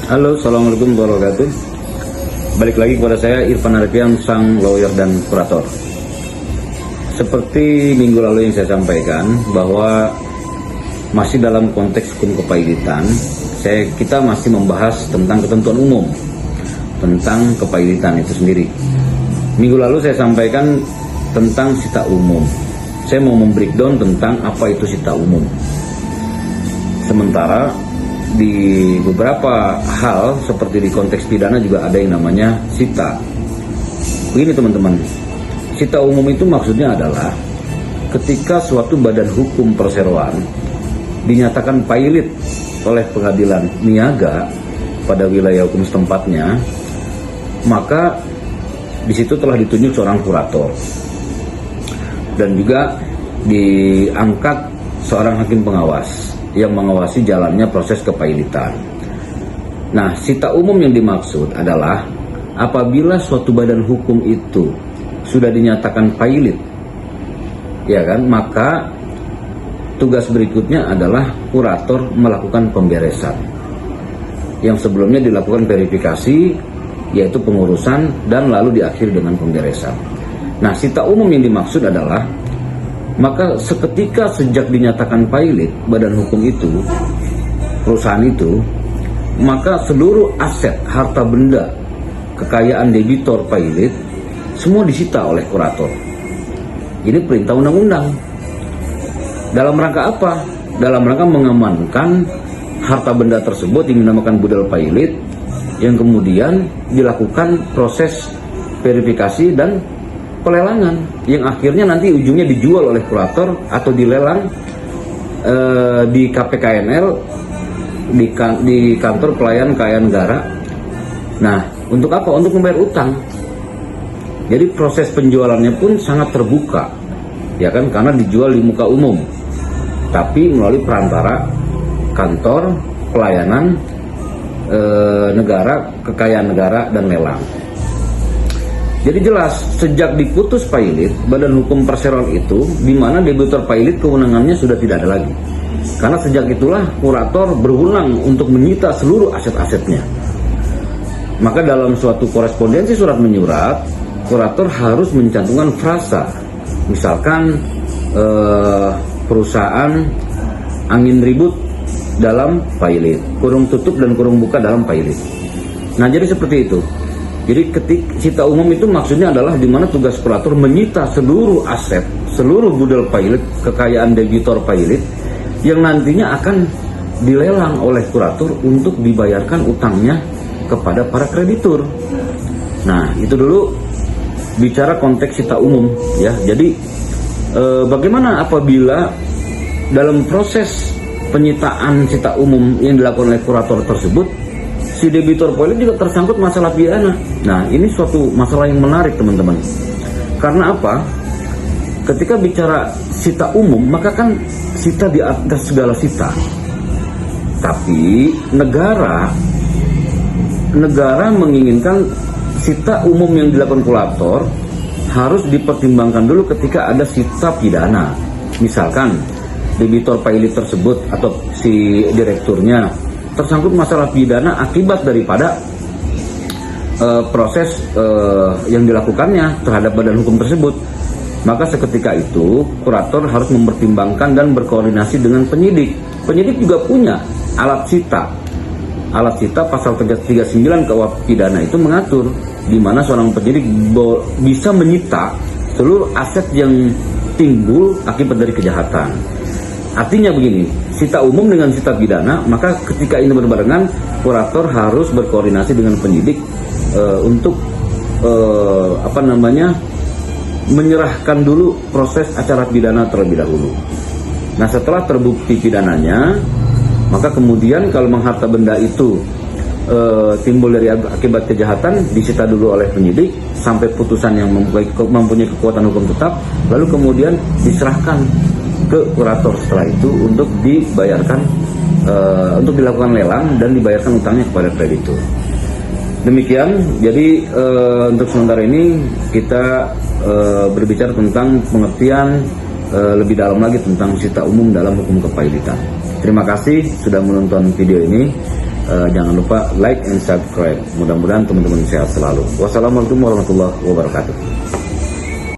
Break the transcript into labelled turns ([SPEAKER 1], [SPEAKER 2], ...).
[SPEAKER 1] Halo, assalamualaikum warahmatullahi wabarakatuh. Balik lagi kepada saya Irfan Arfian, sang lawyer dan kurator. Seperti minggu lalu yang saya sampaikan bahwa masih dalam konteks hukum kepailitan, kita masih membahas tentang ketentuan umum tentang kepailitan itu sendiri. Minggu lalu saya sampaikan tentang sita umum. Saya mau membreakdown tentang apa itu sita umum. Sementara di beberapa hal seperti di konteks pidana juga ada yang namanya sita. Begini teman-teman, sita umum itu maksudnya adalah ketika suatu badan hukum perseroan dinyatakan pailit oleh pengadilan niaga pada wilayah hukum setempatnya, maka di situ telah ditunjuk seorang kurator dan juga diangkat seorang hakim pengawas yang mengawasi jalannya proses kepailitan. Nah, sita umum yang dimaksud adalah apabila suatu badan hukum itu sudah dinyatakan pailit, ya kan, maka tugas berikutnya adalah kurator melakukan pemberesan. Yang sebelumnya dilakukan verifikasi, yaitu pengurusan, dan lalu diakhiri dengan pemberesan. Nah, sita umum yang dimaksud adalah maka seketika sejak dinyatakan pailit badan hukum itu, perusahaan itu, maka seluruh aset, harta benda, kekayaan debitor pailit semua disita oleh kurator. Ini perintah undang-undang. Dalam rangka apa? Dalam rangka mengamankan harta benda tersebut yang dinamakan budal pailit, yang kemudian dilakukan proses verifikasi dan pelelangan yang akhirnya nanti ujungnya dijual oleh kurator atau dilelang di KPKNL, di kantor pelayan kekayaan negara. Nah, untuk apa? Untuk membayar utang. Jadi proses penjualannya pun sangat terbuka, ya kan, karena dijual di muka umum, tapi melalui perantara kantor pelayanan negara, kekayaan negara, dan lelang. Jadi jelas, sejak diputus pailit, badan hukum perseroan itu, di mana debitur pailit kewenangannya sudah tidak ada lagi. Karena sejak itulah kurator berwenang untuk menyita seluruh aset-asetnya. Maka dalam suatu korespondensi surat menyurat, kurator harus mencantumkan frasa. Misalkan perusahaan angin ribut dalam pailit, kurung tutup dan kurung buka dalam pailit. Nah, jadi seperti itu. Jadi sita umum itu maksudnya adalah di mana tugas kurator menyita seluruh aset, seluruh budal pailit, kekayaan debitor pailit yang nantinya akan dilelang oleh kurator untuk dibayarkan utangnya kepada para kreditur. Nah, itu dulu bicara konteks sita umum, ya. Jadi bagaimana apabila dalam proses penyitaan sita umum yang dilakukan oleh kurator tersebut si debitur pailit juga tersangkut masalah pidana. Nah, ini suatu masalah yang menarik teman-teman. Karena apa? Ketika bicara sita umum, maka kan sita di atas segala sita. Tapi negara menginginkan sita umum yang dilakukan kurator harus dipertimbangkan dulu ketika ada sita pidana. Misalkan debitur pailit tersebut atau si direkturnya tersangkut masalah pidana akibat daripada proses yang dilakukannya terhadap badan hukum tersebut, maka seketika itu kurator harus mempertimbangkan dan berkoordinasi dengan penyidik. Penyidik juga punya alat sita. Alat sita pasal 39 KUHP pidana itu mengatur di mana seorang penyidik bisa menyita seluruh aset yang timbul akibat dari kejahatan. Artinya begini, sita umum dengan sita pidana, maka ketika ini berbarengan, kurator harus berkoordinasi dengan penyidik untuk menyerahkan dulu proses acara pidana terlebih dahulu. Nah, setelah terbukti pidananya, maka kemudian kalau harta benda itu timbul dari akibat kejahatan, disita dulu oleh penyidik sampai putusan yang mempunyai kekuatan hukum tetap, lalu kemudian diserahkan ke kurator setelah itu untuk dibayarkan, untuk dilakukan lelang dan dibayarkan utangnya kepada kreditur. Demikian, jadi untuk sementara ini kita berbicara tentang pengertian lebih dalam lagi tentang sita umum dalam hukum kepailitan. Terima kasih sudah menonton video ini. Jangan lupa like and subscribe. Mudah-mudahan teman-teman sehat selalu. Wassalamualaikum warahmatullahi wabarakatuh.